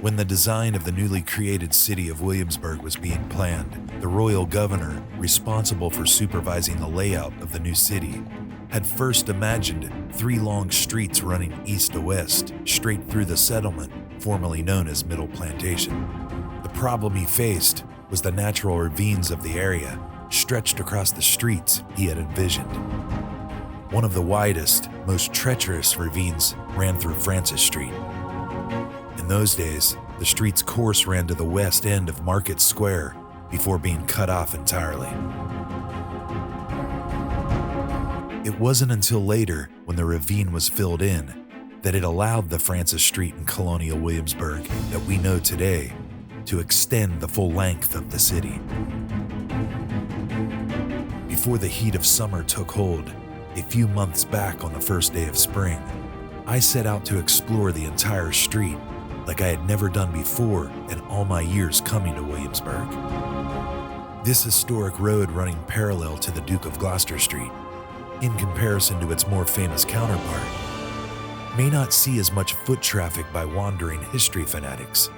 When the design of the newly created city of Williamsburg was being planned, the royal governor, responsible for supervising the layout of the new city, had first imagined 3 long streets running east to west, straight through the settlement, formerly known as Middle Plantation. The problem he faced was the natural ravines of the area, stretched across the streets he had envisioned. One of the widest, most treacherous ravines ran through Francis Street. In those days, the street's course ran to the west end of Market Square before being cut off entirely. It wasn't until later, when the ravine was filled in, that it allowed the Francis Street in Colonial Williamsburg that we know today to extend the full length of the city. Before the heat of summer took hold, a few months back on the first day of spring, I set out to explore the entire street like I had never done before in all my years coming to Williamsburg. This historic road running parallel to the Duke of Gloucester Street, in comparison to its more famous counterpart, may not see as much foot traffic by wandering history fanatics.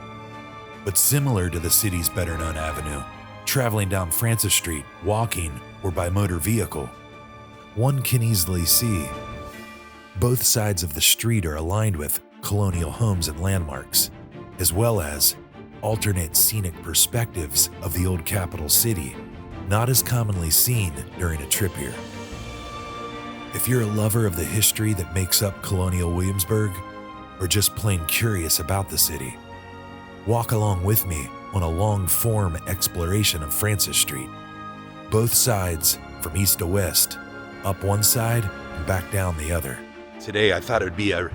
But similar to the city's better-known avenue, traveling down Francis Street, walking, or by motor vehicle, one can easily see both sides of the street are aligned with colonial homes and landmarks, as well as alternate scenic perspectives of the old capital city, not as commonly seen during a trip here. If you're a lover of the history that makes up Colonial Williamsburg, or just plain curious about the city, walk along with me on a long-form exploration of Francis Street, both sides from east to west, up one side and back down the other. Today I thought it would be a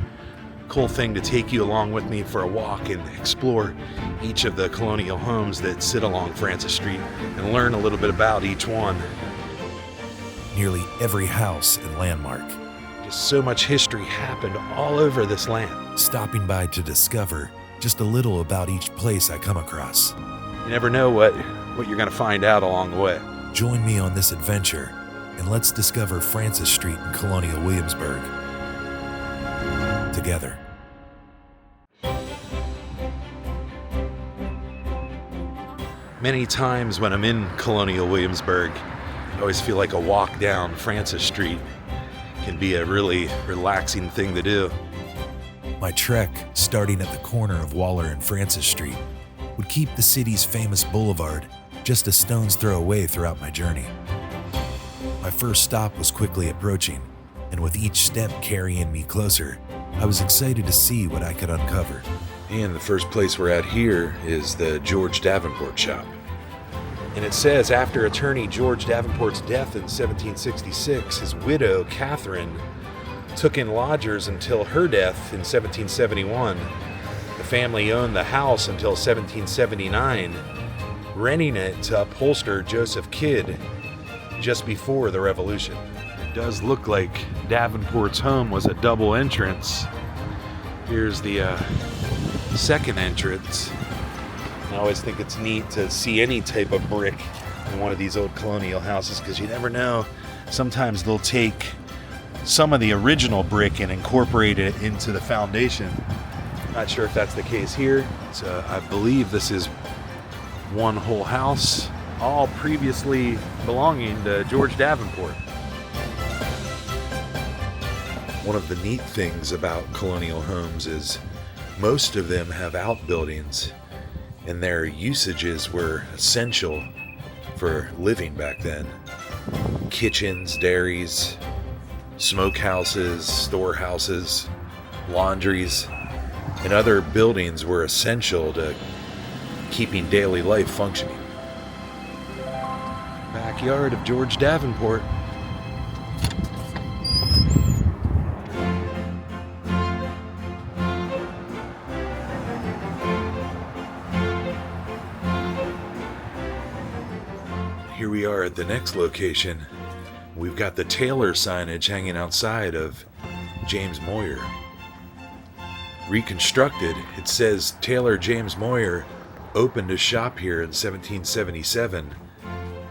cool thing to take you along with me for a walk and explore each of the colonial homes that sit along Francis Street and learn a little bit about each one. Nearly every house and landmark. Just so much history happened all over this land. Stopping by to discover just a little about each place I come across. You never know what you're going to find out along the way. Join me on this adventure and let's discover Francis Street in Colonial Williamsburg together. Many times when I'm in Colonial Williamsburg, I always feel like a walk down Francis Street can be a really relaxing thing to do. My trek, starting at the corner of Waller and Francis Street, would keep the city's famous boulevard just a stone's throw away throughout my journey. My first stop was quickly approaching, and with each step carrying me closer, I was excited to see what I could uncover. And the first place we're at here is the George Davenport shop. And it says after attorney George Davenport's death in 1766, his widow, Catherine, took in lodgers until her death in 1771. The family owned the house until 1779, renting it to upholsterer Joseph Kidd just before the Revolution. It does look like Davenport's home was a double entrance. Here's the second entrance. I always think it's neat to see any type of brick in one of these old colonial houses because you never know. Sometimes they'll take some of the original brick and incorporate it into the foundation. Not sure if that's the case here. So I believe this is one whole house, all previously belonging to George Davenport. One of the neat things about colonial homes is most of them have outbuildings, and their usages were essential for living back then. Kitchens, dairies, smokehouses, storehouses, laundries, and other buildings were essential to keeping daily life functioning. Backyard of George Davenport. Here we are at the next location. We've got the Taylor signage hanging outside of James Moir. Reconstructed, it says Taylor James Moir opened a shop here in 1777,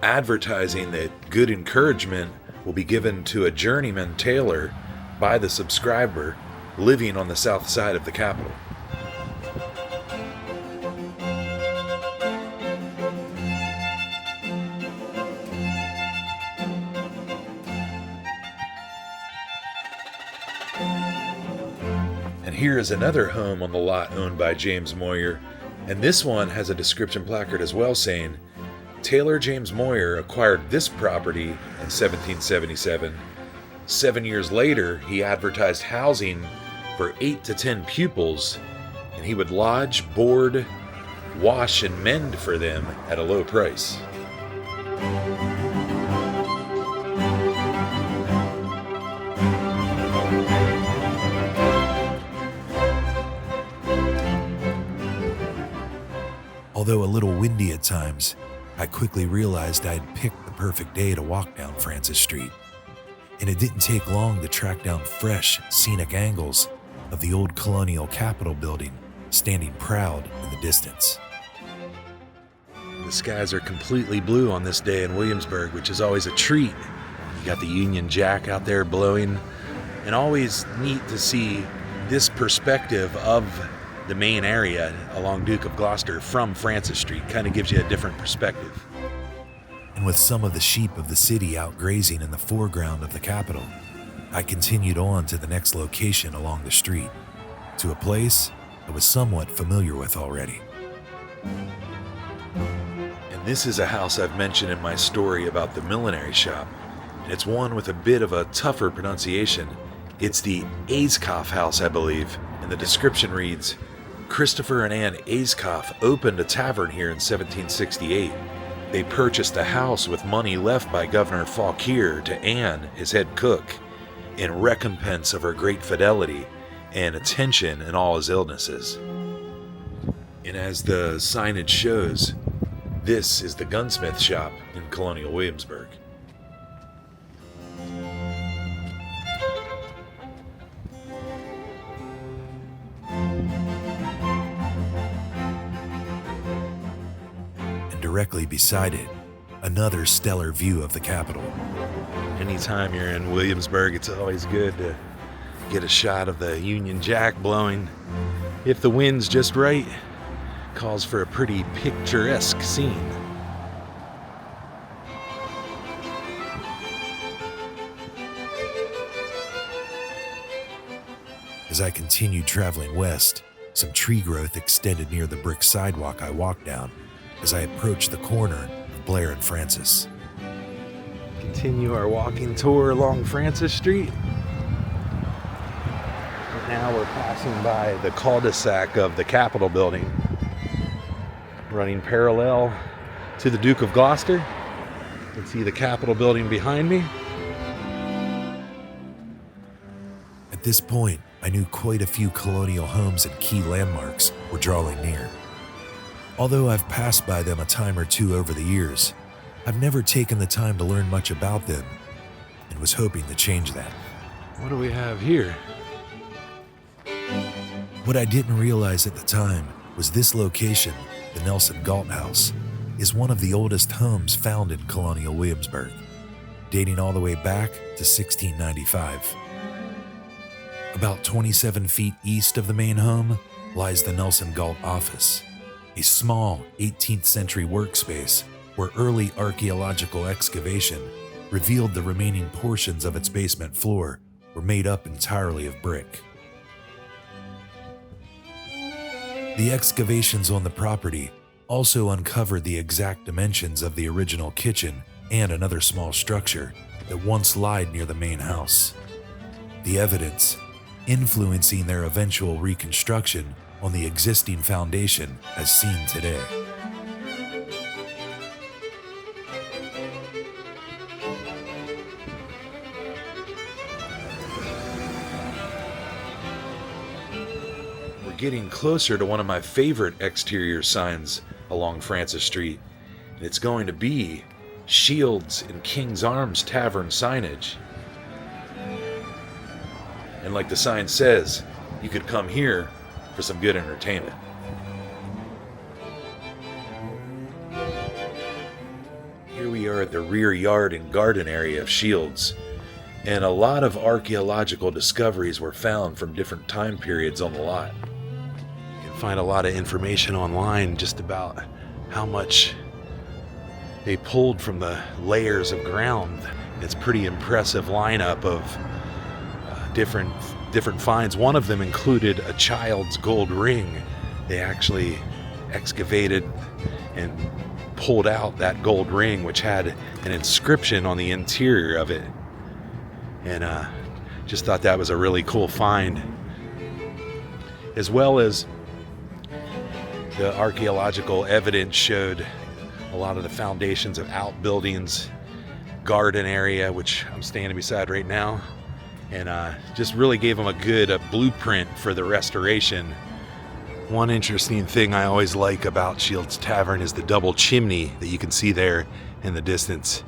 advertising that good encouragement will be given to a journeyman tailor by the subscriber living on the south side of the Capitol. And here is another home on the lot owned by James Moir, and this one has a description placard as well saying, Taylor James Moir acquired this property in 1777. 7 years later, he advertised housing for 8 to 10 pupils, and he would lodge, board, wash, and mend for them at a low price. Although a little windy at times, I quickly realized I had picked the perfect day to walk down Francis Street, and it didn't take long to track down fresh, scenic angles of the old Colonial Capitol building standing proud in the distance. The skies are completely blue on this day in Williamsburg, which is always a treat. You got the Union Jack out there blowing, and always neat to see this perspective of the main area along Duke of Gloucester from Francis Street. Kind of gives you a different perspective. And with some of the sheep of the city out grazing in the foreground of the Capitol, I continued on to the next location along the street, to a place I was somewhat familiar with already. And this is a house I've mentioned in my story about the millinery shop. And it's one with a bit of a tougher pronunciation. It's the Ayscough house, I believe, and the description reads, Christopher and Anne Ayscough opened a tavern here in 1768. They purchased a house with money left by Governor Fauquier to Anne, his head cook, in recompense of her great fidelity and attention in all his illnesses. And as the signage shows, this is the gunsmith shop in Colonial Williamsburg. Directly beside it, another stellar view of the Capitol. Anytime you're in Williamsburg, it's always good to get a shot of the Union Jack blowing. If the wind's just right, calls for a pretty picturesque scene. As I continued traveling west, some tree growth extended near the brick sidewalk I walked down as I approached the corner of Blair and Francis. Continue our walking tour along Francis Street. And now we're passing by the cul-de-sac of the Capitol building, running parallel to the Duke of Gloucester. You can see the Capitol building behind me. At this point, I knew quite a few colonial homes and key landmarks were drawing near. Although I've passed by them a time or two over the years, I've never taken the time to learn much about them and was hoping to change that. What do we have here? What I didn't realize at the time was this location, the Nelson-Galt House, is one of the oldest homes found in Colonial Williamsburg, dating all the way back to 1695. About 27 feet east of the main home lies the Nelson-Galt office, a small 18th century workspace where early archaeological excavation revealed the remaining portions of its basement floor were made up entirely of brick. The excavations on the property also uncovered the exact dimensions of the original kitchen and another small structure that once lied near the main house. The evidence influencing their eventual reconstruction on the existing foundation as seen today. We're getting closer to one of my favorite exterior signs along Francis Street, and it's going to be Shields and King's Arms Tavern signage. And like the sign says, you could come here for some good entertainment. Here we are at the rear yard and garden area of Shields, and a lot of archaeological discoveries were found from different time periods on the lot. You can find a lot of information online just about how much they pulled from the layers of ground. It's a pretty impressive lineup of different different finds. One of them included a child's gold ring. They actually excavated and pulled out that gold ring, which had an inscription on the interior of it. And just thought that was a really cool find. As well as the archaeological evidence showed a lot of the foundations of outbuildings, garden area, which I'm standing beside right now, and just really gave them a good blueprint for the restoration. One interesting thing I always like about Shields Tavern is the double chimney that you can see there in the distance.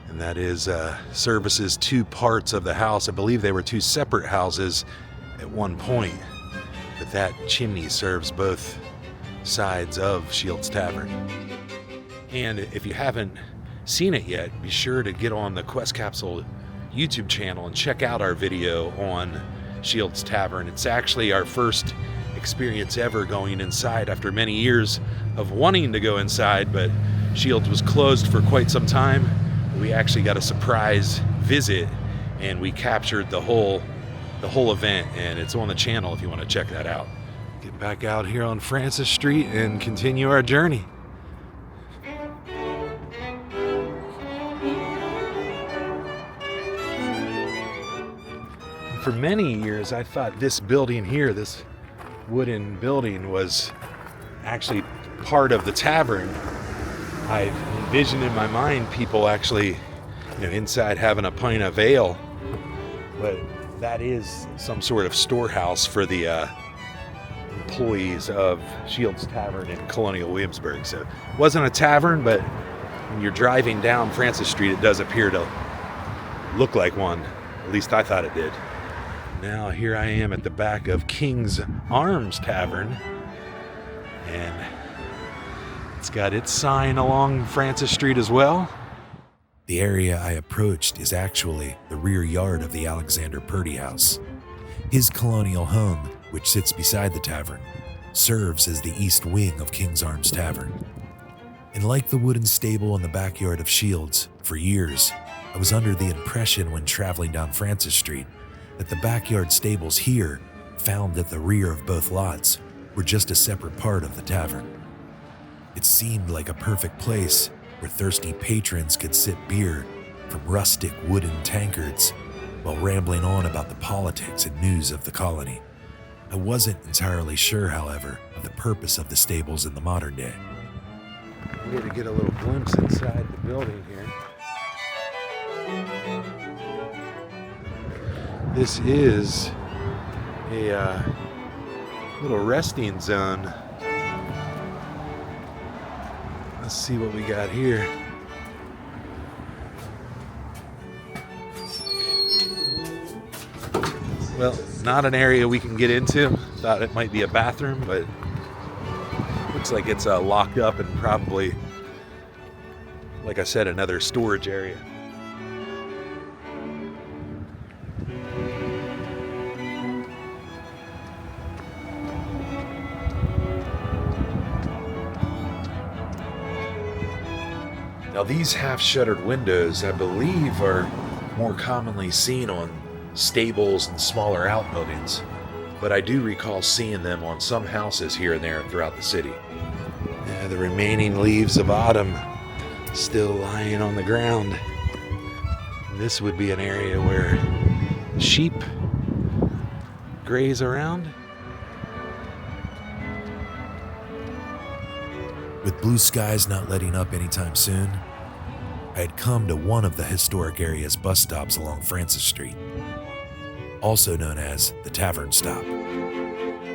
And that is services two parts of the house. I believe they were two separate houses at one point, but that chimney serves both sides of Shields Tavern. And if you haven't seen it yet, be sure to get on the Quest Capsule YouTube channel and check out our video on Shields Tavern. It's actually our first experience ever going inside after many years of wanting to go inside, but Shields was closed for quite some time. We actually got a surprise visit and we captured the whole event, and it's on the channel if you want to check that out. Get back out here on Francis Street and continue our journey. For many years, I thought this building here, this wooden building, was actually part of the tavern. I envisioned in my mind people actually, inside having a pint of ale, but that is some sort of storehouse for the employees of Shields Tavern in Colonial Williamsburg. So it wasn't a tavern, but when you're driving down Francis Street, it does appear to look like one. At least I thought it did. Now here I am at the back of King's Arms Tavern, and it's got its sign along Francis Street as well. The area I approached is actually the rear yard of the Alexander Purdy house. His colonial home, which sits beside the tavern, serves as the east wing of King's Arms Tavern. And like the wooden stable in the backyard of Shields, for years, I was under the impression when traveling down Francis Street that the backyard stables here, found at the rear of both lots, were just a separate part of the tavern. It seemed like a perfect place where thirsty patrons could sip beer from rustic wooden tankards while rambling on about the politics and news of the colony. I wasn't entirely sure, however, of the purpose of the stables in the modern day. We had to get a little glimpse inside the building here. This is a little resting zone. Let's see what we got here. Well, not an area we can get into. Thought it might be a bathroom, but looks like it's locked up and probably, like I said, another storage area. Now these half-shuttered windows, I believe, are more commonly seen on stables and smaller outbuildings, but I do recall seeing them on some houses here and there throughout the city. The remaining leaves of autumn still lying on the ground. And this would be an area where sheep graze around. With blue skies not letting up anytime soon, I had come to one of the historic area's bus stops along Francis Street, also known as the Tavern Stop.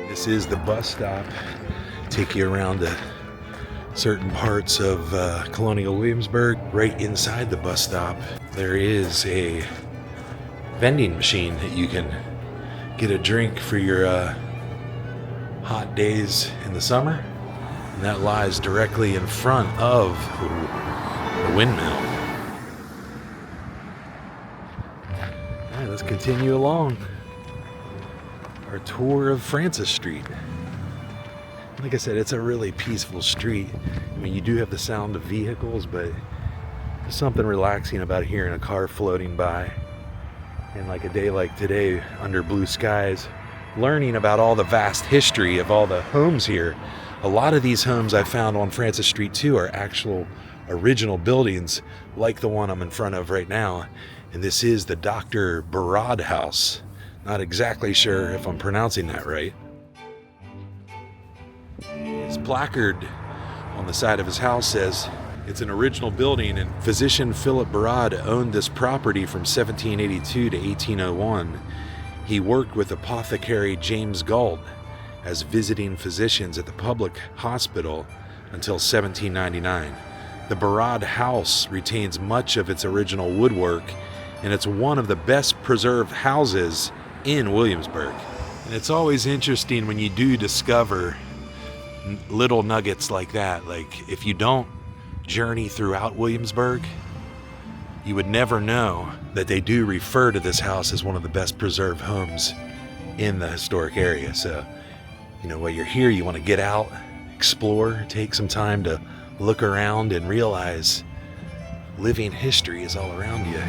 This is the bus stop. Take you around to certain parts of Colonial Williamsburg. Right inside the bus stop, there is a vending machine that you can get a drink for your hot days in the summer. And that lies directly in front of the Windmill. All right, let's continue along our tour of Francis Street. Like I said, it's a really peaceful street. I mean, you do have the sound of vehicles, but there's something relaxing about hearing a car floating by. And like a day like today, under blue skies, learning about all the vast history of all the homes here. A lot of these homes I found on Francis Street too are actual original buildings like the one I'm in front of right now. And this is the Dr. Barraud house. Not exactly sure if I'm pronouncing that right. His placard on the side of his house says it's an original building, and physician Philip Barraud owned this property from 1782 to 1801. He worked with apothecary James Galt as visiting physicians at the public hospital until 1799. The Barraud house retains much of its original woodwork, and it's one of the best preserved houses in Williamsburg. And it's always interesting when you do discover little nuggets like that. Like, if you don't journey throughout Williamsburg, you would never know that they do refer to this house as one of the best preserved homes in the historic area. So, while you're here, you want to get out, explore, take some time to look around and realize living history is all around you.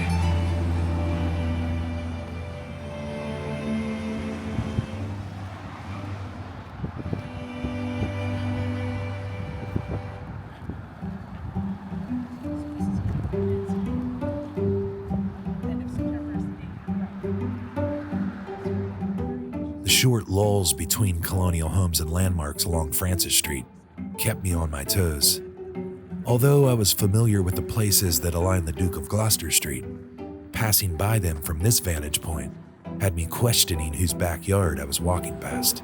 The short lulls between colonial homes and landmarks along Francis Street kept me on my toes. Although I was familiar with the places that align the Duke of Gloucester Street, passing by them from this vantage point had me questioning whose backyard I was walking past.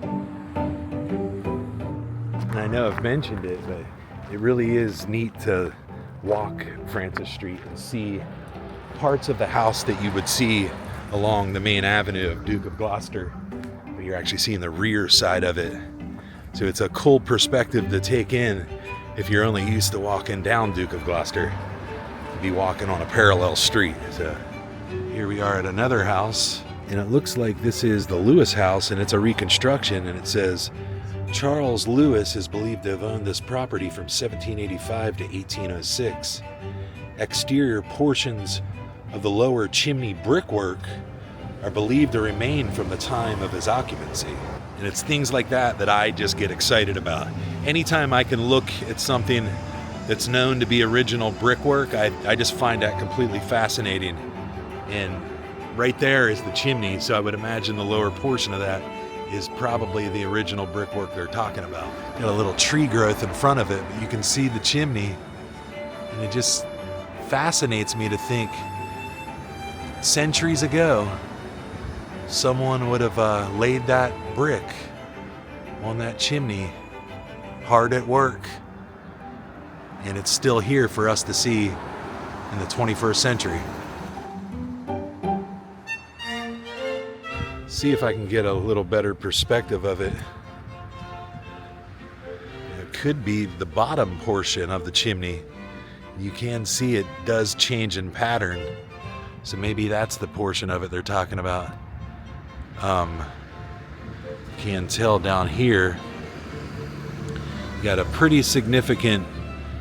I know I've mentioned it, but it really is neat to walk Francis Street and see parts of the house that you would see along the main avenue of Duke of Gloucester, but you're actually seeing the rear side of it. So it's a cool perspective to take in if you're only used to walking down Duke of Gloucester, to be walking on a parallel street. So here we are at another house, and it looks like this is the Lewis house, and it's a reconstruction, and it says Charles Lewis is believed to have owned this property from 1785 to 1806. Exterior portions of the lower chimney brickwork are believed to remain from the time of his occupancy. And it's things like that that I just get excited about. Anytime I can look at something that's known to be original brickwork, I just find that completely fascinating. And right there is the chimney, so I would imagine the lower portion of that is probably the original brickwork they're talking about. Got a little tree growth in front of it, but you can see the chimney, and it just fascinates me to think centuries ago someone would have laid that brick on that chimney, hard at work, and it's still here for us to see in the 21st century. See if I can get a little better perspective of it. It could be the bottom portion of the chimney. You can see it does change in pattern, so maybe that's the portion of it they're talking about. Can tell down here, you got a pretty significant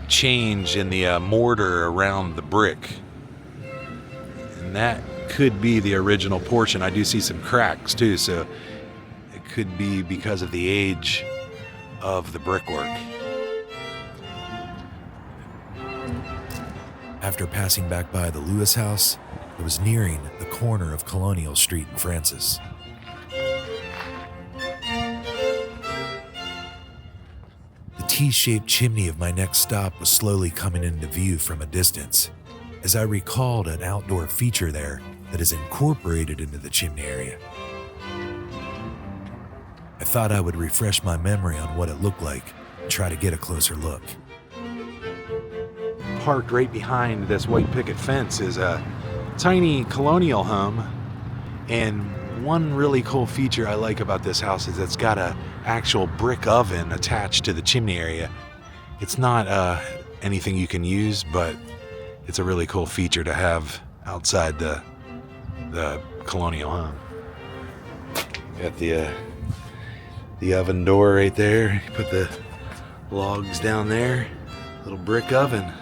change in the mortar around the brick, and that could be the original portion. I do see some cracks too, so it could be because of the age of the brickwork. After passing back by the Lewis house, I was nearing the corner of Colonial Street and Francis. The T-shaped chimney of my next stop was slowly coming into view from a distance, as I recalled an outdoor feature there that is incorporated into the chimney area. I thought I would refresh my memory on what it looked like and try to get a closer look. Parked right behind this white picket fence is a tiny colonial home, and one really cool feature I like about this house is it's got a actual brick oven attached to the chimney area. It's not anything you can use, but it's a really cool feature to have outside the colonial home. Got the oven door right there. You put the logs down there. Little brick oven.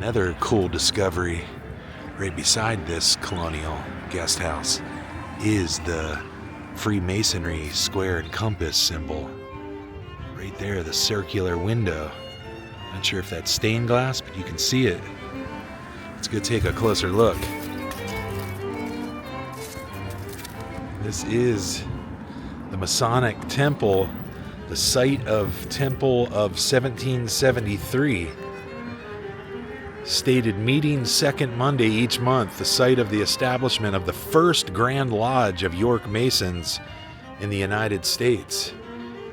Another cool discovery right beside this colonial guest house is the Freemasonry square and compass symbol. Right there, the circular window. Not sure if that's stained glass, but you can see it. Let's go take a closer look. This is the Masonic Temple, the site of Temple of 1773. Stated meeting second Monday each month, the site of the establishment of the first Grand Lodge of York Masons in the United States.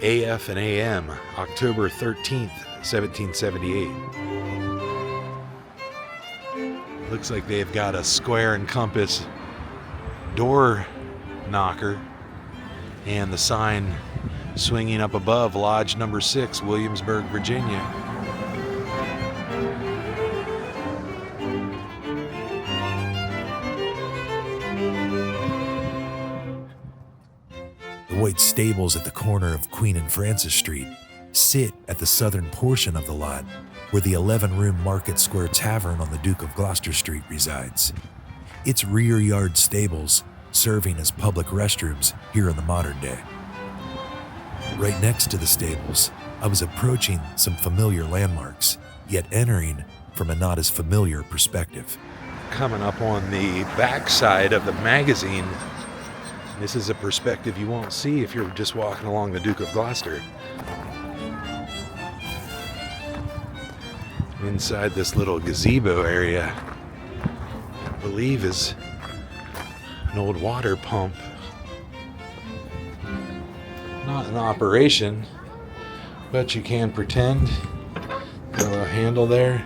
AF and AM, October 13th, 1778. Looks like they've got a square and compass door knocker and the sign swinging up above, Lodge number 6, Williamsburg, Virginia. The white stables at the corner of Queen and Francis Street sit at the southern portion of the lot, where the 11-room Market Square Tavern on the Duke of Gloucester Street resides. Its rear yard stables serving as public restrooms here in the modern day. Right next to the stables, I was approaching some familiar landmarks, yet entering from a not as familiar perspective. Coming up on the backside of the magazine, this is a perspective you won't see if you're just walking along the Duke of Gloucester. Inside this little gazebo area, I believe is an old water pump. Not in operation, but you can pretend. Got a handle there.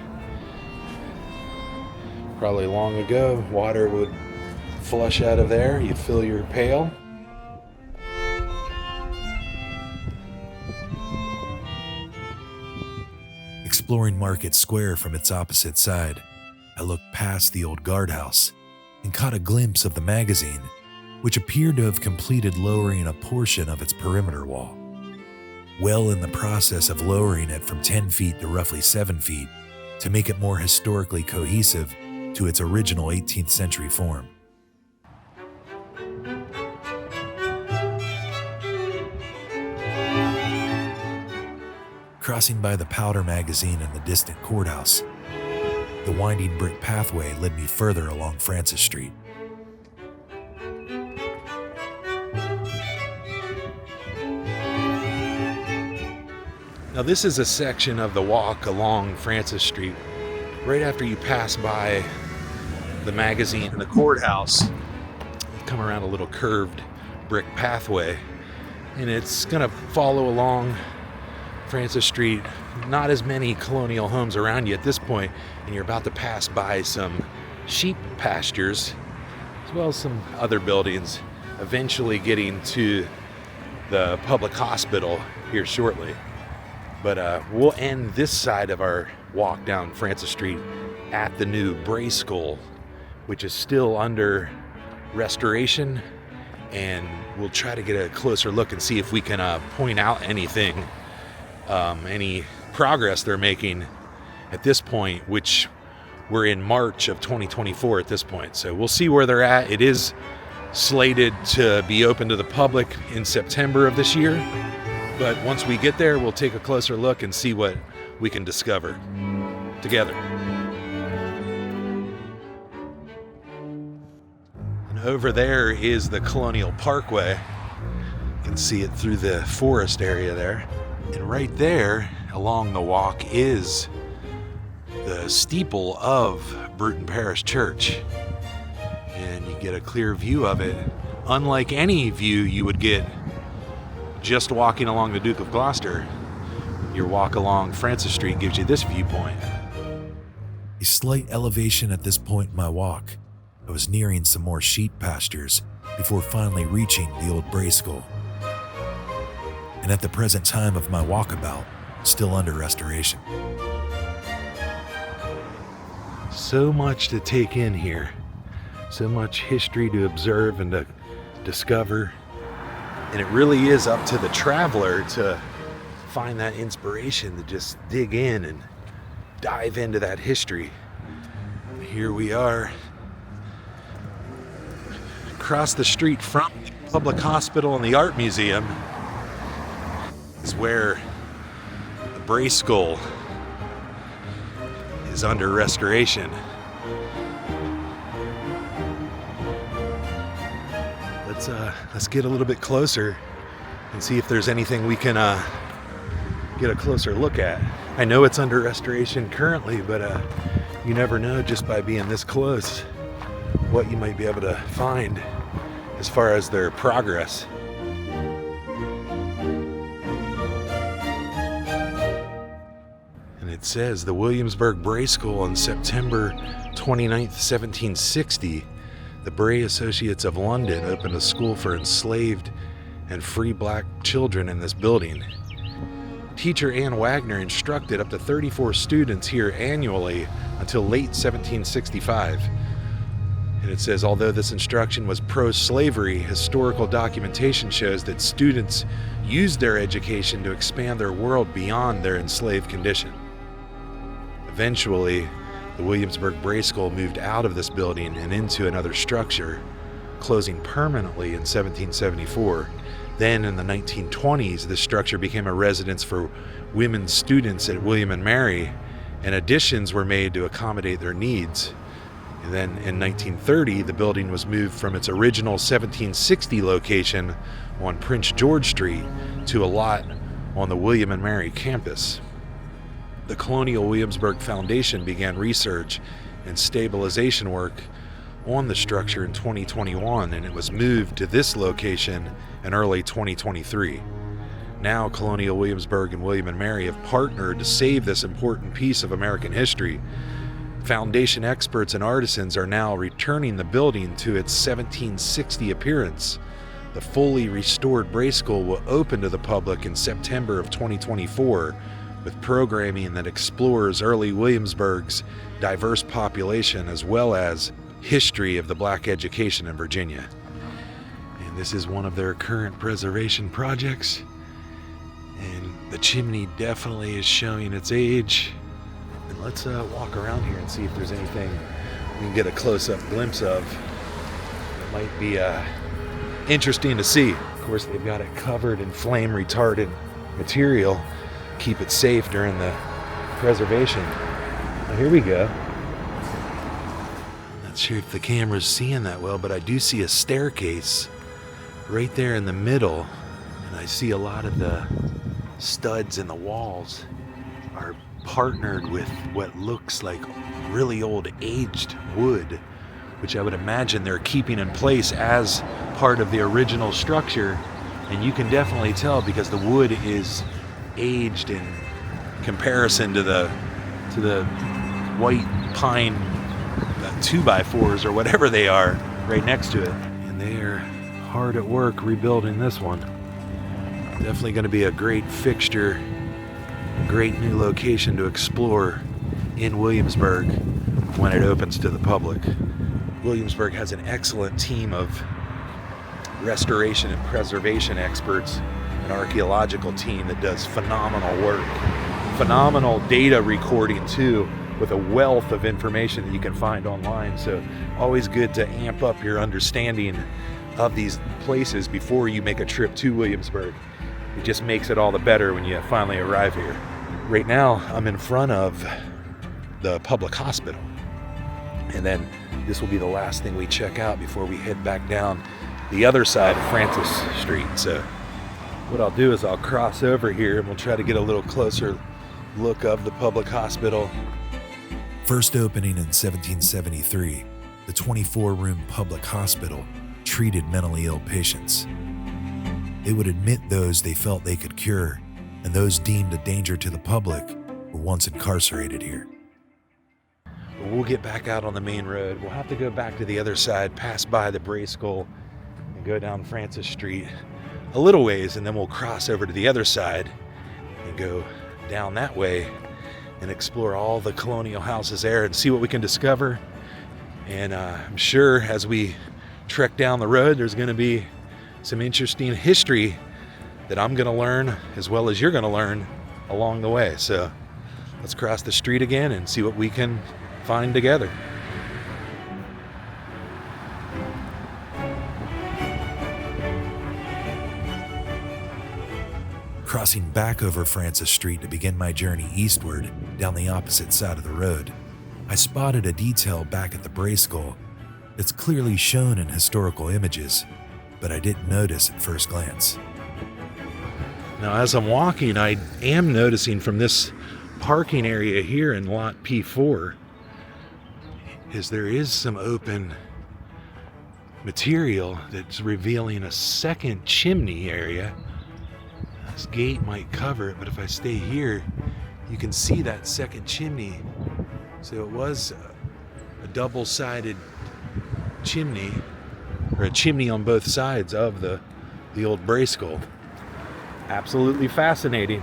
Probably long ago, water would flush out of there. You'd fill your pail. Exploring Market Square from its opposite side, I looked past the old guardhouse and caught a glimpse of the magazine, which appeared to have completed lowering a portion of its perimeter wall. Well in the process of lowering it from 10 feet to roughly 7 feet to make it more historically cohesive to its original 18th century form. Crossing by the powder magazine and the distant courthouse, the winding brick pathway led me further along Francis Street. Now this is a section of the walk along Francis Street. Right after you pass by the magazine and the courthouse, you come around a little curved brick pathway, and it's gonna follow along Francis Street. Not as many colonial homes around you at this point, and you're about to pass by some sheep pastures as well as some other buildings, eventually getting to the public hospital here shortly. But we'll end this side of our walk down Francis Street at the new Bray School, which is still under restoration, and we'll try to get a closer look and see if we can point out anything, any progress they're making at this point, which we're in March of 2024 at this point. So we'll see where they're at. It is slated to be open to the public in September of this year. But once we get there, we'll take a closer look and see what we can discover together. And over there is the Colonial Parkway. You can see it through the forest area there. And right there, along the walk, is the steeple of Bruton Parish Church. And you get a clear view of it, unlike any view you would get just walking along the Duke of Gloucester. Your walk along Francis Street gives you this viewpoint. A slight elevation at this point in my walk. I was nearing some more sheep pastures before finally reaching the old Bray School. And at the present time of my walkabout, still under restoration. So much to take in here. So much history to observe and to discover. And it really is up to the traveler to find that inspiration to just dig in and dive into that history. Here we are. Across the street from the public hospital and the art museum is where the Bray skull is under restoration. Let's get a little bit closer and see if there's anything we can get a closer look at. I know it's under restoration currently, but you never know just by being this close what you might be able to find as far as their progress. And it says the Williamsburg Bray School on September 29th, 1760, the Bray Associates of London opened a school for enslaved and free black children in this building. Teacher Ann Wagner instructed up to 34 students here annually until late 1765. And it says, although this instruction was pro-slavery, historical documentation shows that students used their education to expand their world beyond their enslaved condition. Eventually, the Williamsburg Bray School moved out of this building and into another structure, closing permanently in 1774. Then in the 1920s, this structure became a residence for women students at William and Mary, and additions were made to accommodate their needs. And then in 1930, the building was moved from its original 1760 location on Prince George Street to a lot on the William and Mary campus. The Colonial Williamsburg Foundation began research and stabilization work on the structure in 2021, and it was moved to this location in early 2023. Now, Colonial Williamsburg and William and Mary have partnered to save this important piece of American history. Foundation experts and artisans are now returning the building to its 1760 appearance. The fully restored Bray School will open to the public in September of 2024, with programming that explores early Williamsburg's diverse population as well as history of the black education in Virginia. And this is one of their current preservation projects. And the chimney definitely is showing its age. And let's walk around here and see if there's anything we can get a close-up glimpse of that might be interesting to see. Of course, they've got it covered in flame-retardant material. Keep it safe during the preservation. Well, here we go. Not sure if the camera's seeing that well, but I do see a staircase right there in the middle, and I see a lot of the studs in the walls are partnered with what looks like really old aged wood, which I would imagine they're keeping in place as part of the original structure. And you can definitely tell because the wood is aged in comparison to the white pine 2x4s or whatever they are right next to it. And they are hard at work rebuilding this one. Definitely going to be a great fixture, a great new location to explore in Williamsburg when it opens to the public. Williamsburg has an excellent team of restoration and preservation experts, an archaeological team that does phenomenal work, phenomenal data recording too, with a wealth of information that you can find online. So always good to amp up your understanding of these places before you make a trip to Williamsburg. It just makes it all the better when you finally arrive here. Right now, I'm in front of the public hospital, and then this will be the last thing we check out before we head back down the other side of Francis Street. So what I'll do is I'll cross over here and we'll try to get a little closer look of the public hospital. First opening in 1773, the 24-room public hospital treated mentally ill patients. They would admit those they felt they could cure, and those deemed a danger to the public were once incarcerated here. We'll get back out on the main road. We'll have to go back to the other side, pass by the Bray Skull, and go down Francis Street a little ways, and then we'll cross over to the other side and go down that way and explore all the colonial houses there and see what we can discover. And I'm sure as we trek down the road, there's going to be some interesting history that I'm going to learn as well as you're going to learn along the way. So let's cross the street again and see what we can find together. Crossing back over Francis Street to begin my journey eastward down the opposite side of the road, I spotted a detail back at the Bray skull that's clearly shown in historical images, but I didn't notice at first glance. Now, as I'm walking, I am noticing from this parking area here in lot P4 is there is some open material that's revealing a second chimney area. This gate might cover it, but if I stay here, you can see that second chimney. So it was a double-sided chimney, or a chimney on both sides of the old Bray skull. Absolutely fascinating.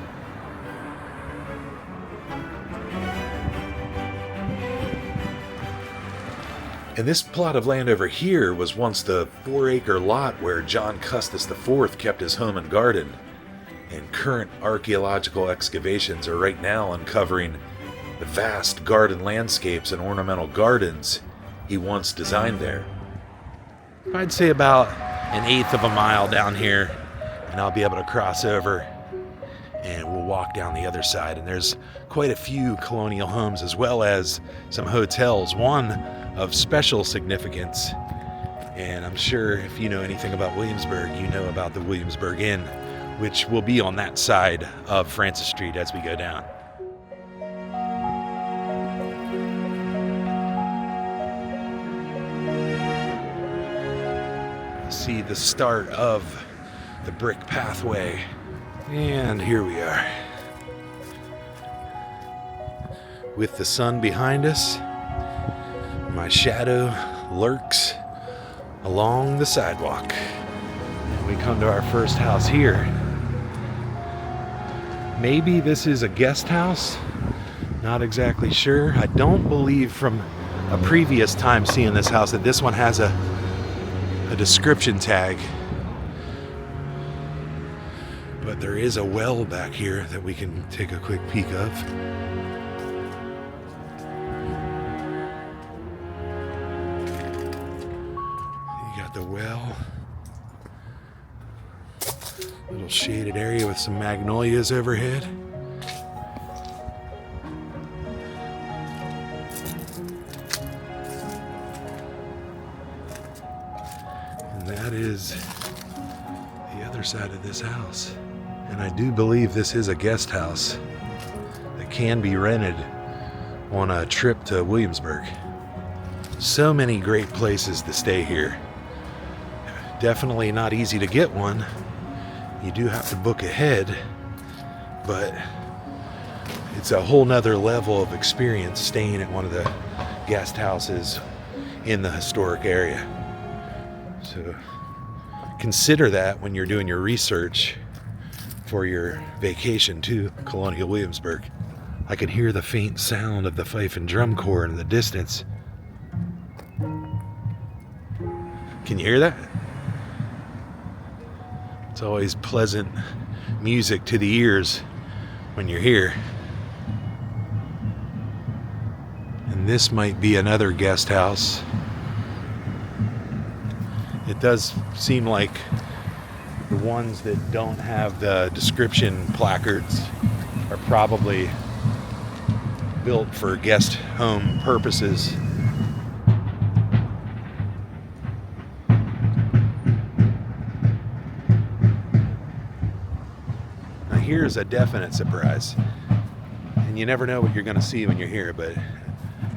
And this plot of land over here was once the 4-acre lot where John Custis IV kept his home and garden. And current archaeological excavations are right now uncovering the vast garden landscapes and ornamental gardens he once designed there. I'd say about 1/8 of a mile down here, and I'll be able to cross over and we'll walk down the other side. And there's quite a few colonial homes as well as some hotels, one of special significance. And I'm sure if you know anything about Williamsburg, you know about the Williamsburg Inn, which will be on that side of Francis Street as we go down. See the start of the brick pathway, and here we are. With the sun behind us, my shadow lurks along the sidewalk. And we come to our first house here. Maybe this is a guest house, not exactly sure. I don't believe from a previous time seeing this house that this one has a description tag. But there is a well back here that we can take a quick peek of. You got the well. Little shaded area with some magnolias overhead. And that is the other side of this house. And I do believe this is a guest house that can be rented on a trip to Williamsburg. So many great places to stay here. Definitely not easy to get one. You do have to book ahead, but it's a whole nother level of experience staying at one of the guest houses in the historic area. So consider that when you're doing your research for your vacation to Colonial Williamsburg. I can hear the faint sound of the fife and drum corps in the distance. Can you hear that? It's always pleasant music to the ears when you're here. And this might be another guest house. It does seem like the ones that don't have the description placards are probably built for guest home purposes. Now here's a definite surprise. And you never know what you're going to see when you're here, but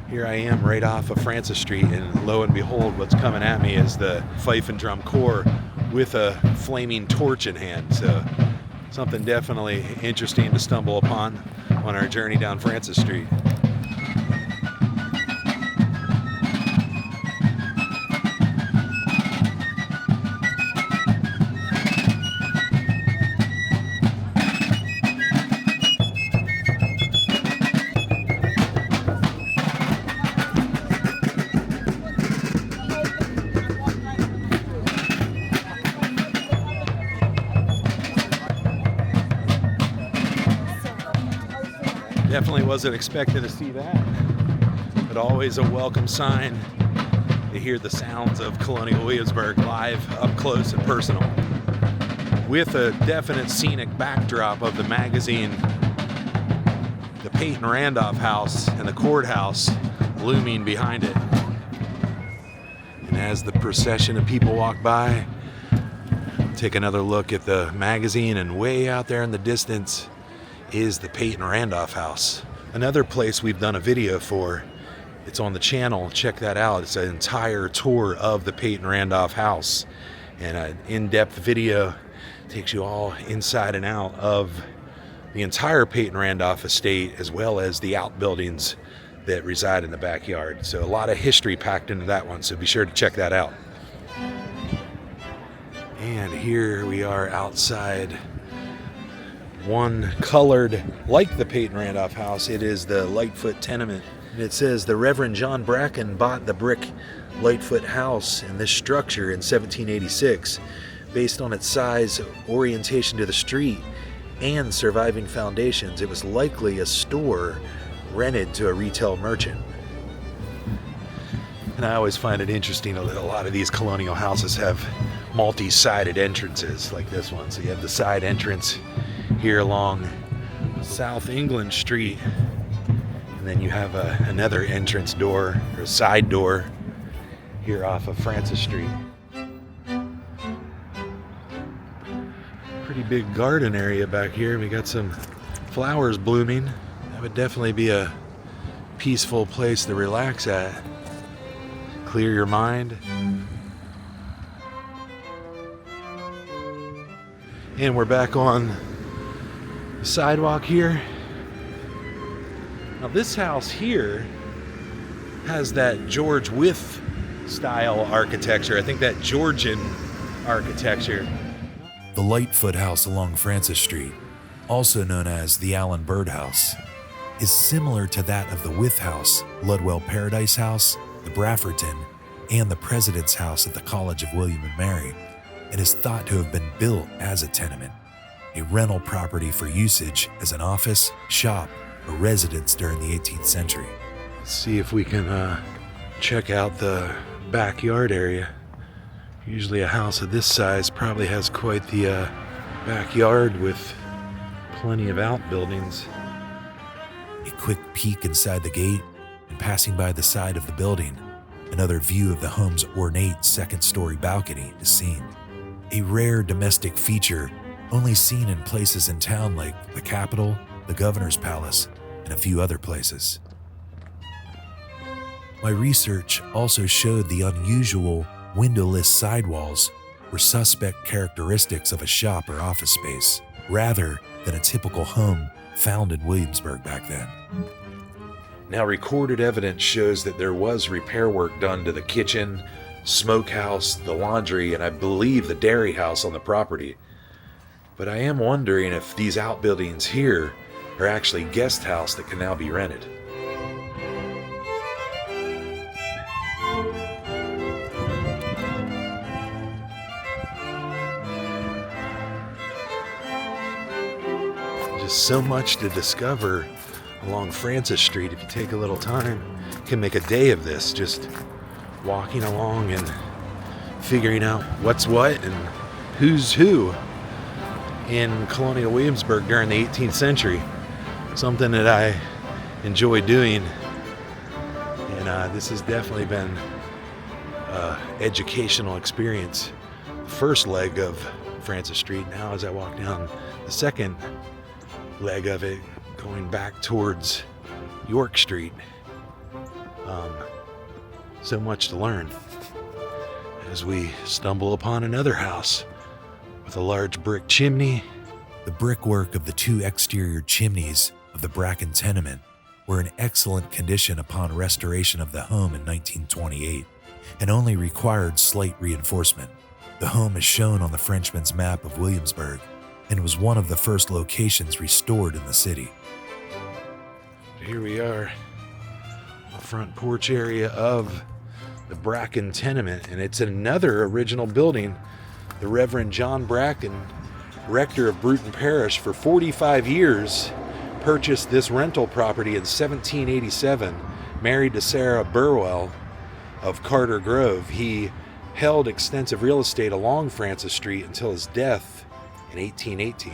here I am right off of Francis Street, and lo and behold, what's coming at me is the fife and drum corps with a flaming torch in hand. So something definitely interesting to stumble upon on our journey down Francis Street. Definitely wasn't expecting to see that, but always a welcome sign to hear the sounds of Colonial Williamsburg live, up close and personal. with a definite scenic backdrop of the magazine, the Peyton Randolph House and the Courthouse looming behind it. And as the procession of people walk by, take another look at the magazine, and way out there in the distance is the Peyton Randolph House. Another place we've done a video for. It's on the channel. Check that out. It's an entire tour of the Peyton Randolph House. And an in-depth video takes you all inside and out of the entire Peyton Randolph estate, as well as the outbuildings that reside in the backyard. So a lot of history packed into that one, so be sure to check that out. And here we are outside one colored like the Peyton Randolph House. It is the Lightfoot Tenement. And it says the Reverend John Bracken bought the brick Lightfoot house and this structure in 1786 based on its size, orientation to the street, and surviving foundations. It was likely a store rented to a retail merchant. And I always find it interesting that a lot of these colonial houses have multi-sided entrances like this one. So you have the side entrance here along South England Street, and then you have another entrance door, or side door, here off of Francis Street. Pretty big garden area back here. We got some flowers blooming. That would definitely be a peaceful place to relax at. Clear your mind. And we're back on the sidewalk here. Now this house here has that George Wythe style architecture. I think that Georgian architecture. The Lightfoot House along Francis Street, also known as the Allen Bird House, is similar to that of the Wythe House, Ludwell Paradise House, the Brafferton, and the President's House at the College of William and Mary, and is thought to have been built as a tenement, a rental property for usage as an office, shop, or residence during the 18th century. Let's see if we can check out the backyard area. Usually a house of this size probably has quite the backyard with plenty of outbuildings. A quick peek inside the gate and passing by the side of the building, another view of the home's ornate second-story balcony is seen. A rare domestic feature only seen in places in town like the Capitol, the Governor's Palace, and a few other places. My research also showed the unusual windowless sidewalls were suspect characteristics of a shop or office space, rather than a typical home found in Williamsburg back then. Now, recorded evidence shows that there was repair work done to the kitchen, smokehouse, the laundry, and I believe the dairy house on the property. But I am wondering if these outbuildings here are actually guest house that can now be rented. Just so much to discover along Francis Street. If you take a little time, you can make a day of this, just walking along and figuring out what's what and who's who in Colonial Williamsburg during the 18th century. Something that I enjoy doing, and this has definitely been an educational experience. The first leg of Francis Street. Now as I walk down the second leg of it, going back towards York Street. So much to learn as we stumble upon another house with a large brick chimney. The brickwork of the two exterior chimneys of the Bracken tenement were in excellent condition upon restoration of the home in 1928 and only required slight reinforcement. The home is shown on the Frenchman's map of Williamsburg and was one of the first locations restored in the city. Here we are, the front porch area of the Bracken tenement, and it's another original building. The Reverend John Bracken, rector of Bruton Parish for 45 years, purchased this rental property in 1787, married to Sarah Burwell of Carter Grove. He held extensive real estate along Francis Street until his death in 1818.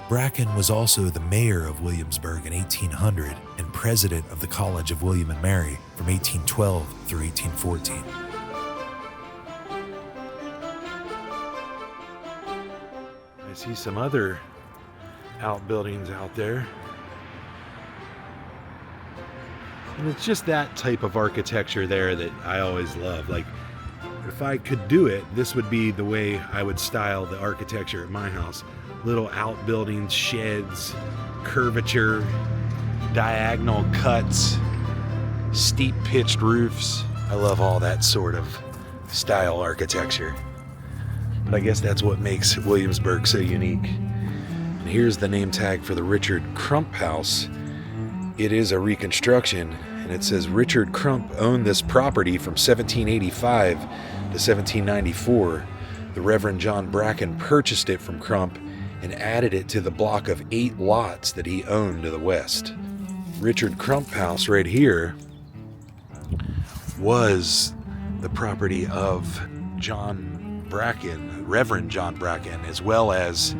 Bracken was also the mayor of Williamsburg in 1800 and president of the College of William and Mary from 1812 through 1814. I see some other outbuildings out there. And it's just that type of architecture there that I always love. Like, if I could do it, this would be the way I would style the architecture at my house. Little outbuildings, sheds, curvature, diagonal cuts, steep pitched roofs. I love all that sort of style architecture. But I guess that's what makes Williamsburg so unique. And here's the name tag for the Richard Crump house. It is a reconstruction, and it says Richard Crump owned this property from 1785 to 1794. The Reverend John Bracken purchased it from Crump and added it to the block of 8 lots that he owned to the west. Richard Crump house right here was the property of John Bracken, Reverend John Bracken, as well as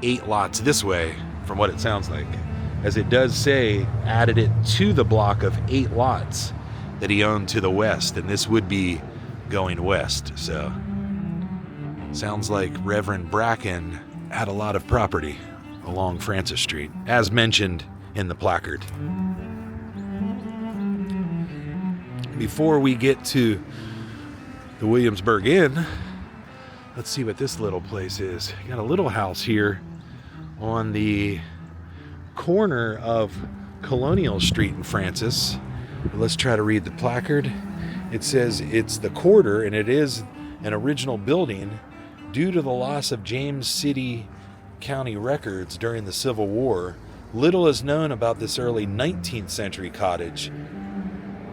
8 lots this way, from what it sounds like. As it does say, added it to the block of 8 lots that he owned to the west, and this would be going west. So, sounds like Reverend Bracken had a lot of property along Francis Street, as mentioned in the placard. Before we get to the Williamsburg Inn, let's see what this little place is. Got a little house here on the corner of Colonial Street in Francis. Let's try to read the placard. It says it's the Quarter, and it is an original building. Due to the loss of James City County records during the Civil War, little is known about this early 19th century cottage,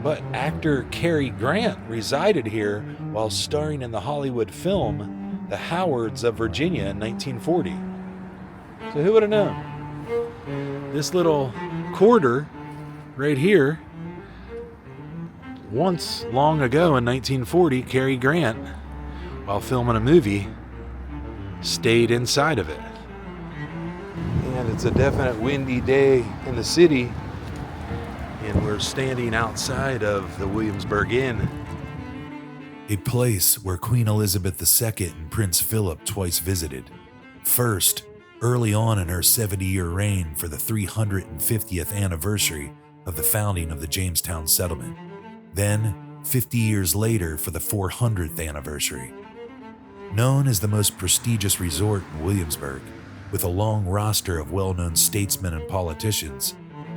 but actor Cary Grant resided here while starring in the Hollywood film The Howards of Virginia in 1940. So who would have known? This little quarter right here, once long ago in 1940, Cary Grant, while filming a movie, stayed inside of it. And it's a definite windy day in the city, and we're standing outside of the Williamsburg Inn. A place where Queen Elizabeth II and Prince Philip twice visited. First, early on in her 70-year reign for the 350th anniversary of the founding of the Jamestown settlement. Then, 50 years later for the 400th anniversary. Known as the most prestigious resort in Williamsburg, with a long roster of well-known statesmen and politicians,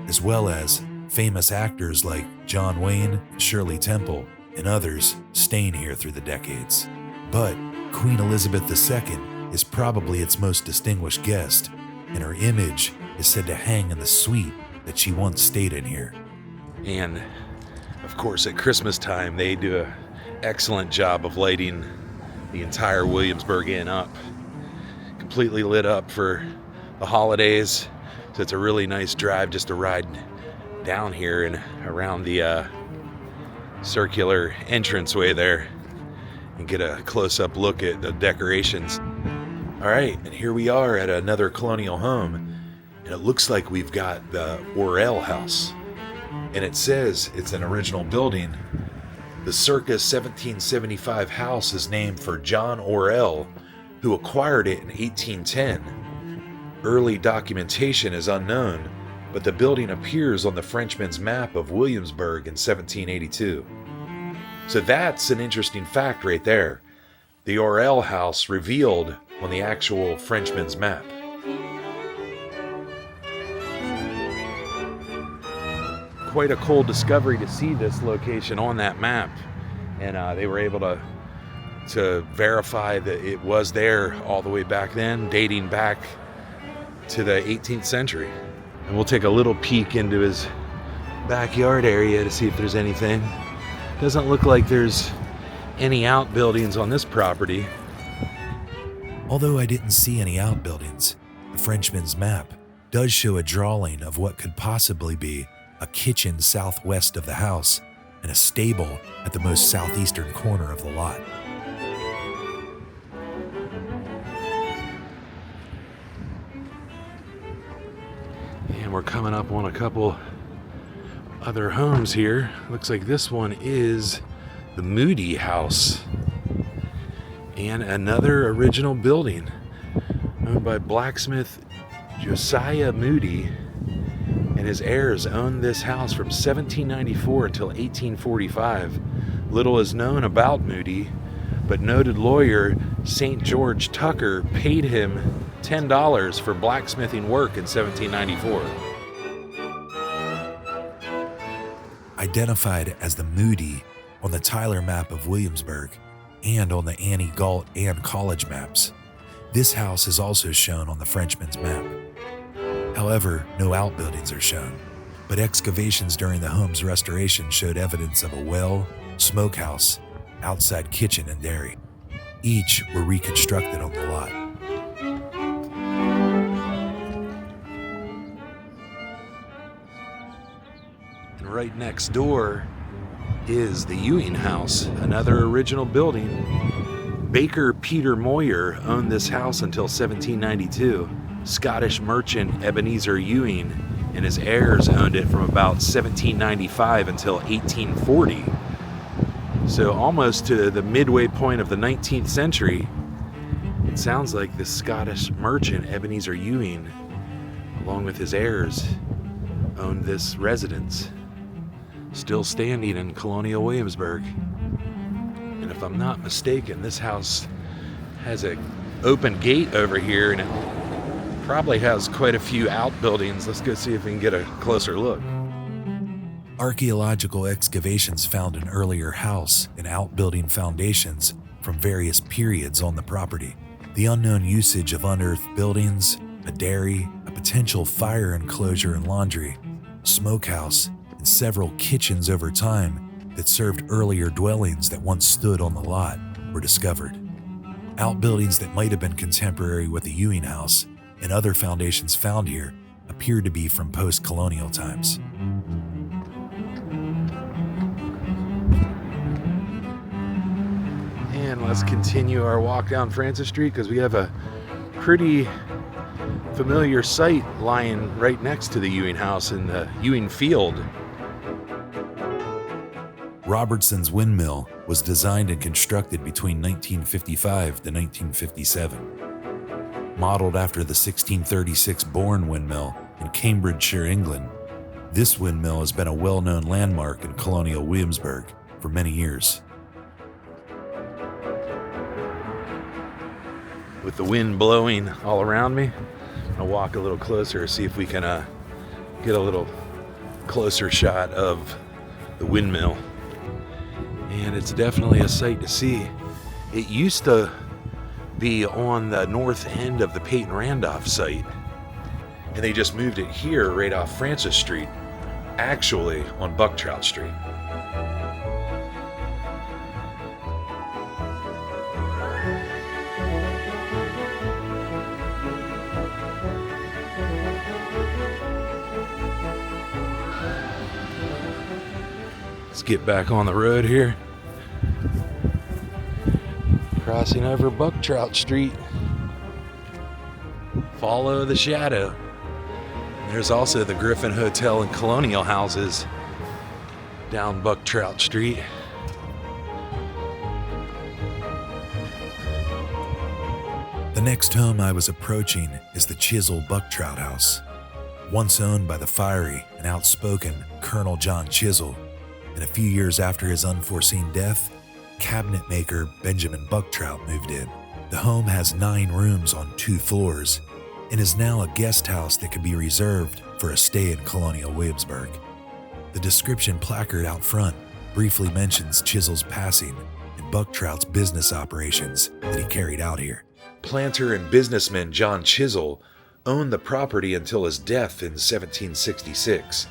as well as famous actors like John Wayne, Shirley Temple, and others staying here through the decades. But Queen Elizabeth II is probably its most distinguished guest, and her image is said to hang in the suite that she once stayed in here. And, of course, at Christmas time, they do an excellent job of lighting the entire Williamsburg Inn up. Completely lit up for the holidays. So it's a really nice drive just to ride down here and around the circular entranceway there and get a close-up look at the decorations. All right, and here we are at another colonial home, and it looks like we've got the Orrell house. And it says it's an original building. The circa 1775 house is named for John Orrell, who acquired it in 1810. Early documentation is unknown, but the building appears on the Frenchman's map of Williamsburg in 1782. So that's an interesting fact right there. The Orrell house revealed on the actual Frenchman's map. Quite a cool discovery to see this location on that map, and they were able to verify that it was there all the way back then, dating back to the 18th century. And we'll take a little peek into his backyard area to see if there's anything. Doesn't look like there's any outbuildings on this property. Although I didn't see any outbuildings, the Frenchman's map does show a drawing of what could possibly be a kitchen southwest of the house and a stable at the most southeastern corner of the lot. we're coming up on a couple other homes here. Looks like this one is the Moody house. And another original building owned by blacksmith Josiah Moody, and his heirs owned this house from 1794 until 1845. Little is known about Moody, but noted lawyer St. George Tucker paid him $10 for blacksmithing work in 1794. Identified as the Moody on the Tyler map of Williamsburg and on the Annie Galt and College maps, this house is also shown on the Frenchman's map. However, no outbuildings are shown, but excavations during the home's restoration showed evidence of a well, smokehouse, outside kitchen, and dairy. Each were reconstructed on the lot. And right next door is the Ewing house, another original building. Baker Peter Moir owned this house until 1792. Scottish merchant Ebenezer Ewing and his heirs owned it from about 1795 until 1840. So almost to the midway point of the 19th century, it sounds like the Scottish merchant Ebenezer Ewing, along with his heirs, owned this residence. Still standing in Colonial Williamsburg. And if I'm not mistaken, this house has an open gate over here, and it probably has quite a few outbuildings. Let's go see if we can get a closer look. Archaeological excavations found an earlier house and outbuilding foundations from various periods on the property. The unknown usage of unearthed buildings, a dairy, a potential fire enclosure and laundry, smokehouse, and several kitchens over time that served earlier dwellings that once stood on the lot were discovered. Outbuildings that might have been contemporary with the Ewing house and other foundations found here appeared to be from post-colonial times. And let's continue our walk down Francis Street because we have a pretty familiar site lying right next to the Ewing house in the Ewing field. Robertson's Windmill was designed and constructed between 1955 to 1957. Modeled after the 1636 Bourne windmill in Cambridgeshire, England, this windmill has been a well-known landmark in Colonial Williamsburg for many years. With the wind blowing all around me, I'm gonna walk a little closer, see if we can get a little closer shot of the windmill. And it's definitely a sight to see. It used to be on the north end of the Peyton Randolph site, and they just moved it here right off Francis Street, actually on Bucktrout Street. Let's get back on the road here. Crossing over Bucktrout Street. Follow the shadow. There's also the Griffin Hotel and Colonial houses down Bucktrout Street. The next home I was approaching is the Chiswell-Bucktrout House. Once owned by the fiery and outspoken Colonel John Chiswell, and a few years after his unforeseen death, cabinet maker Benjamin Bucktrout moved in. The home has 9 rooms on 2 floors and is now a guest house that can be reserved for a stay in Colonial Williamsburg. The description placard out front briefly mentions Chiswell's passing and Bucktrout's business operations that he carried out here. Planter and businessman John Chiswell owned the property until his death in 1766.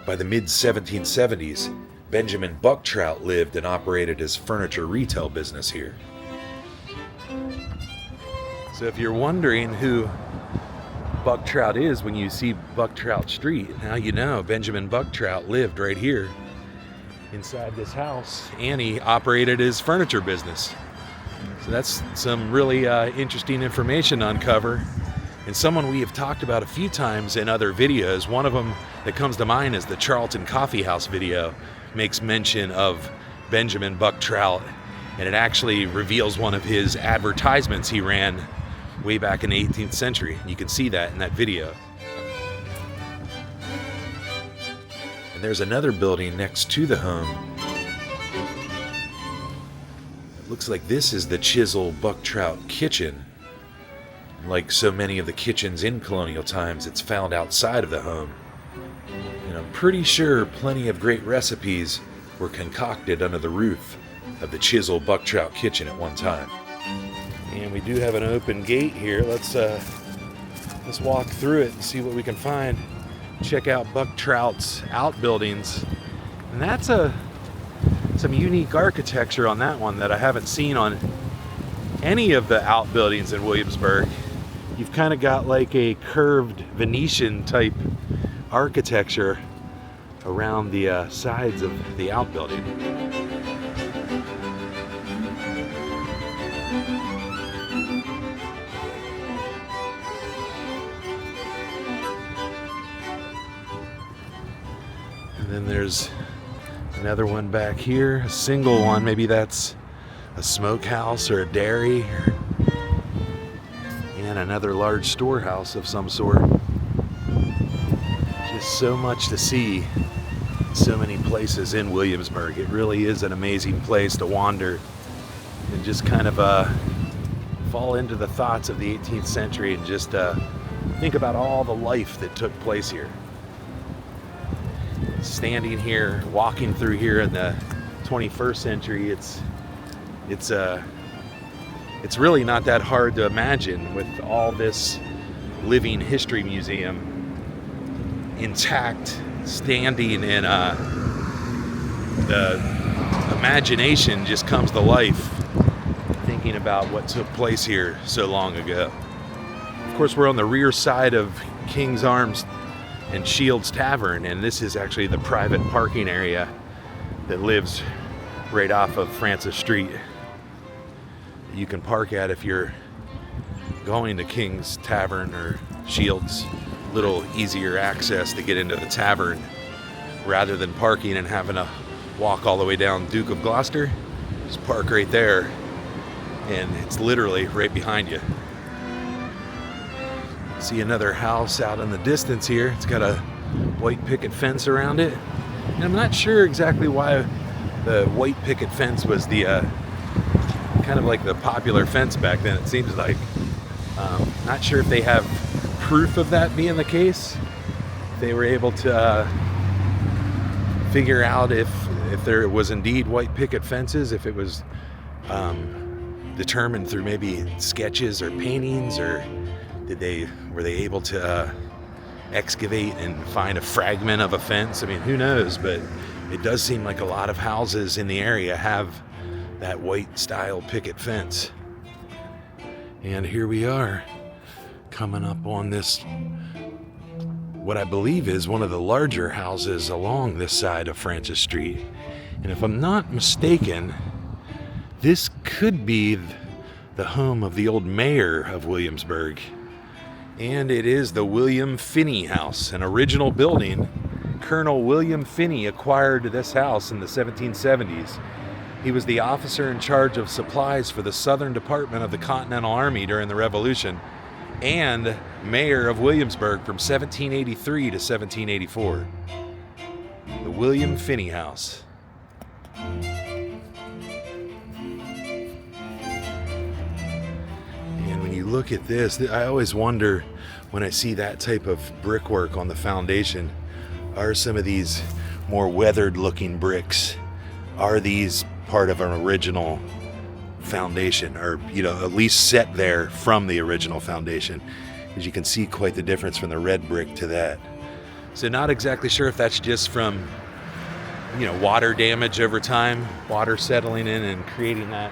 By the mid-1770s, Benjamin Bucktrout lived and operated his furniture retail business here. So if you're wondering who Bucktrout is when you see Bucktrout Street, now you know Benjamin Bucktrout lived right here inside this house, and he operated his furniture business. So that's some really interesting information to uncover and someone we have talked about a few times in other videos. One of them that comes to mind is the Charlton Coffee House video, makes mention of Benjamin Bucktrout, and it actually reveals one of his advertisements he ran way back in the 18th century. You can see that in that video. And there's another building next to the home. It looks like this is the Chiswell-Bucktrout kitchen. Like so many of the kitchens in colonial times, it's found outside of the home. And I'm pretty sure plenty of great recipes were concocted under the roof of the Chiswell-Bucktrout kitchen at one time. And we do have an open gate here. Let's walk through it and see what we can find. Check out Bucktrout's outbuildings. And that's some unique architecture on that one that I haven't seen on any of the outbuildings in Williamsburg. You've kind of got like a curved Venetian type architecture around the sides of the outbuilding. And then there's another one back here, a single one. Maybe that's a smokehouse or a dairy, and another large storehouse of some sort. Just so much to see, so many places in Williamsburg. It really is an amazing place to wander and just kind of fall into the thoughts of the 18th century and just think about all the life that took place here. Standing here, walking through here in the 21st century, it's really not that hard to imagine with all this living history museum intact, standing, and the imagination just comes to life thinking about what took place here so long ago. Of course, we're on the rear side of King's Arms and Shields Tavern, and this is actually the private parking area that lives right off of Francis Street. You can park at if you're going to King's Tavern or Shields. Little easier access to get into the tavern rather than parking and having to walk all the way down Duke of Gloucester. Just park right there and it's literally right behind you. See another house out in the distance here. It's got a white picket fence around it. And I'm not sure exactly why the white picket fence was the kind of like the popular fence back then, it seems like. Not sure if they have proof of that being the case. They were able to figure out if there was indeed white picket fences, if it was determined through maybe sketches or paintings, or were they able to excavate and find a fragment of a fence? I mean, who knows, but it does seem like a lot of houses in the area have that white style picket fence. And here we are, coming up on this, what I believe is one of the larger houses along this side of Francis Street. And if I'm not mistaken, this could be the home of the old mayor of Williamsburg. And it is the William Finnie House, an original building. Colonel William Finnie acquired this house in the 1770s. He was the officer in charge of supplies for the Southern Department of the Continental Army during the Revolution, and mayor of Williamsburg from 1783 to 1784. The William Finnie House. And when you look at this, I always wonder when I see that type of brickwork on the foundation, are some of these more weathered looking bricks, are these part of an original foundation, or at least set there from the original foundation? As you can see, quite the difference from the red brick to that. So not exactly sure if that's just from water damage over time, water settling in and creating that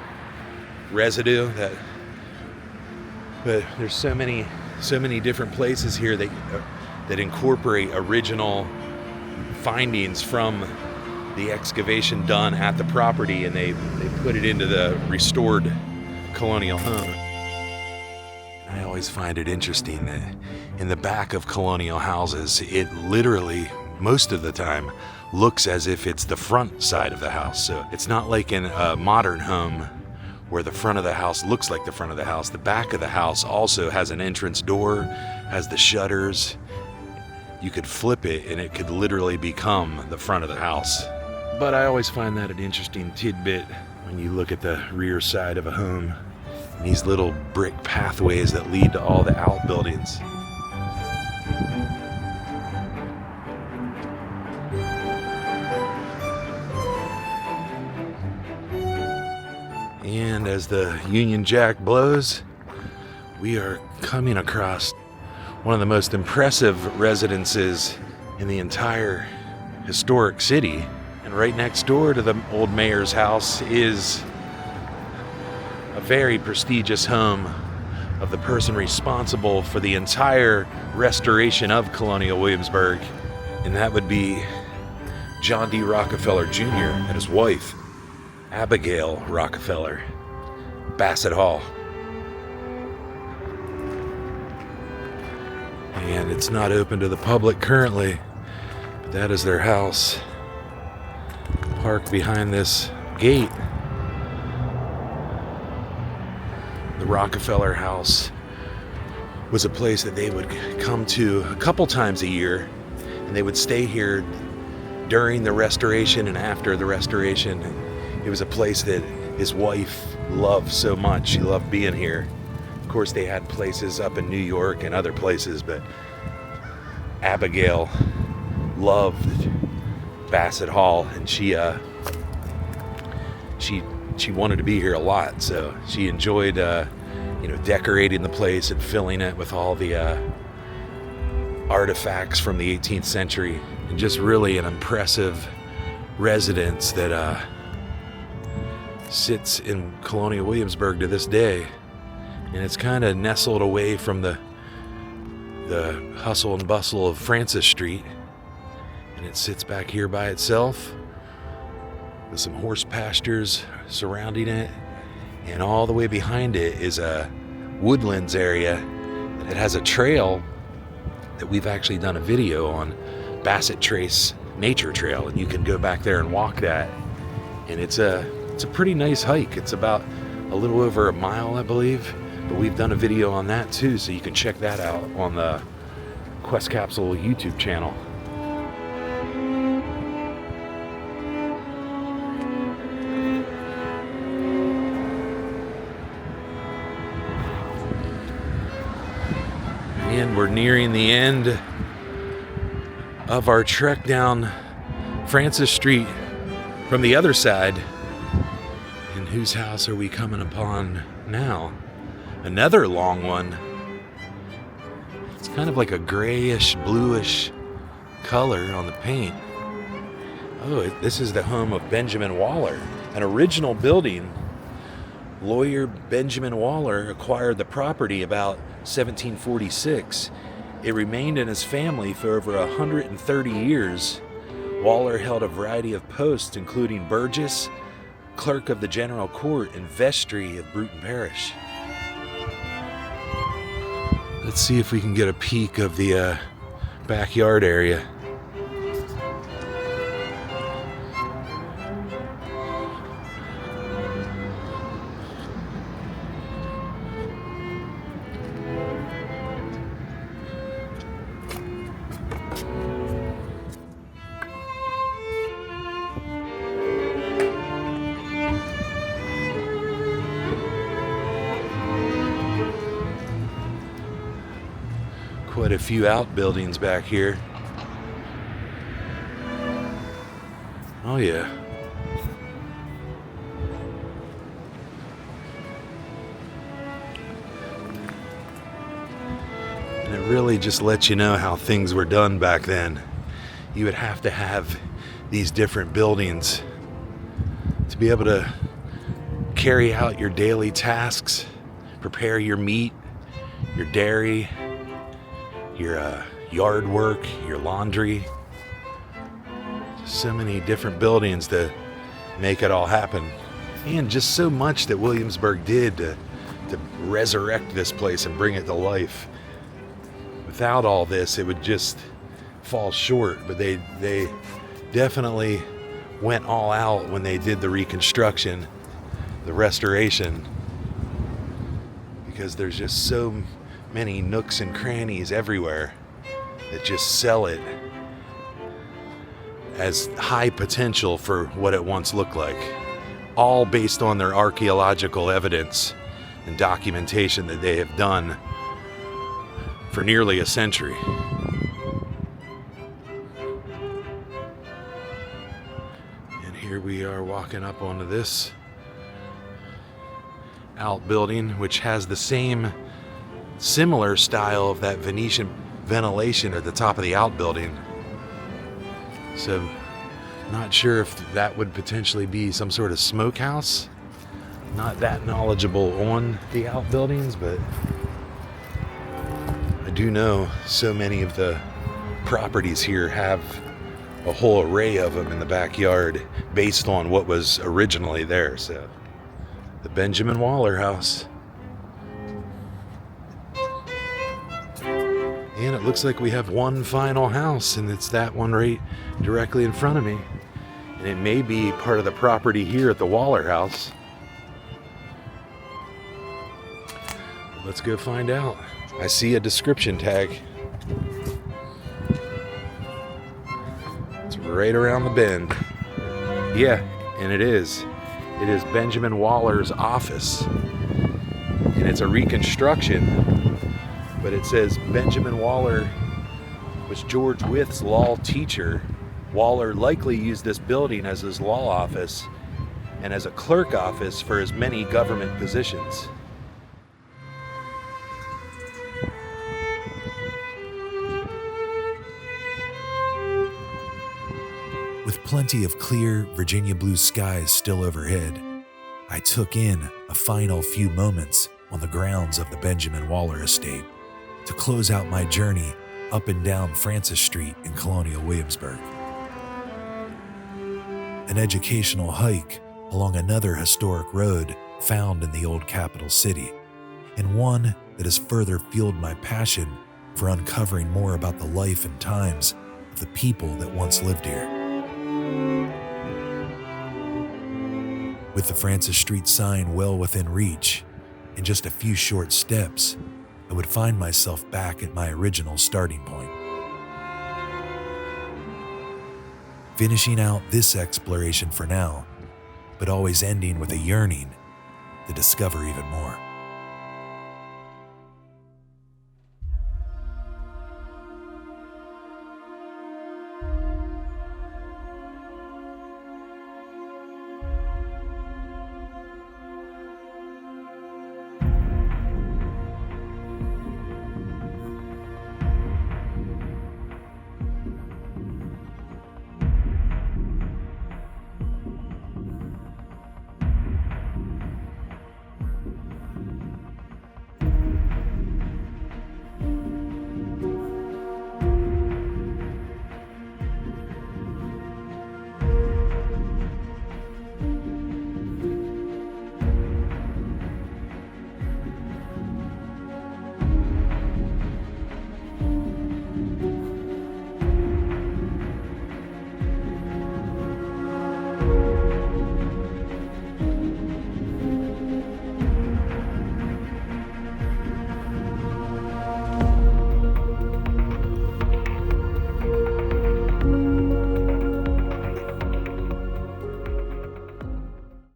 residue. But there's so many different places here that incorporate original findings from the excavation done at the property, and they put it into the restored colonial home. I I always find it interesting that in the back of colonial houses, it literally, most of the time, looks as if it's the front side of the house. So it's not like in a modern home where the front of the house looks like the front of the house. The back of the house also has an entrance door, has the shutters. You could flip it and it could literally become the front of the house. But I always find that an interesting tidbit when you look at the rear side of a home. And these little brick pathways that lead to all the outbuildings. And as the Union Jack blows, we are coming across one of the most impressive residences in the entire historic city. And right next door to the old mayor's house is a very prestigious home of the person responsible for the entire restoration of Colonial Williamsburg. And that would be John D. Rockefeller Jr. and his wife, Abigail Rockefeller, Bassett Hall. And it's not open to the public currently, but that is their house. Parked behind this gate. The Rockefeller House was a place that they would come to a couple times a year, and they would stay here during the restoration and after the restoration. It was a place that his wife loved so much. She loved being here. Of course, they had places up in New York and other places, but Abigail loved Bassett Hall, and she wanted to be here a lot. So she enjoyed, decorating the place and filling it with all the artifacts from the 18th century, and just really an impressive residence that sits in Colonial Williamsburg to this day. And it's kind of nestled away from the hustle and bustle of Francis Street. And it sits back here by itself with some horse pastures surrounding it. And all the way behind it is a woodlands area that has a trail that we've actually done a video on, Bassett Trace Nature Trail. And you can go back there and walk that. And it's a pretty nice hike. It's about a little over a mile, I believe. But we've done a video on that too, so you can check that out on the Quest Capsule YouTube channel. And we're nearing the end of our trek down Francis Street from the other side. And whose house are we coming upon now? Another long one. It's kind of like a grayish, bluish color on the paint. Oh, this is the home of Benjamin Waller, an original building. Lawyer Benjamin Waller acquired the property about 1746. It remained in his family for over 130 years. Waller held a variety of posts, including Burgess, Clerk of the General Court, and Vestry of Bruton Parish. Let's see if we can get a peek of the backyard area. Quite a few outbuildings back here. Oh yeah. And it really just lets you know how things were done back then. You would have to have these different buildings to be able to carry out your daily tasks, prepare your meat, your dairy, your yard work, your laundry. So many different buildings to make it all happen. And just so much that Williamsburg did to to resurrect this place and bring it to life. Without all this, it would just fall short, but they definitely went all out when they did the reconstruction, the restoration, because there's just so many nooks and crannies everywhere that just sell it as high potential for what it once looked like, all based on their archaeological evidence and documentation that they have done for nearly a century. And here we are walking up onto this outbuilding, which has the same similar style of that Venetian ventilation at the top of the outbuilding. So, not sure if that would potentially be some sort of smokehouse. Not that knowledgeable on the outbuildings, but I do know so many of the properties here have a whole array of them in the backyard based on what was originally there. So, the Benjamin Waller house. And it looks like we have one final house, and it's that one right directly in front of me. And it may be part of the property here at the Waller house. Let's go find out. I see a description tag. It's right around the bend. Yeah, and it is. It is Benjamin Waller's office. And it's a reconstruction. But it says Benjamin Waller was George Wythe's law teacher. Waller likely used this building as his law office and as a clerk office for his many government positions. With plenty of clear Virginia blue skies still overhead, I took in a final few moments on the grounds of the Benjamin Waller estate to close out my journey up and down Francis Street in Colonial Williamsburg. An educational hike along another historic road found in the old capital city, and one that has further fueled my passion for uncovering more about the life and times of the people that once lived here. With the Francis Street sign well within reach, in just a few short steps, I would find myself back at my original starting point. Finishing out this exploration for now, but always ending with a yearning to discover even more.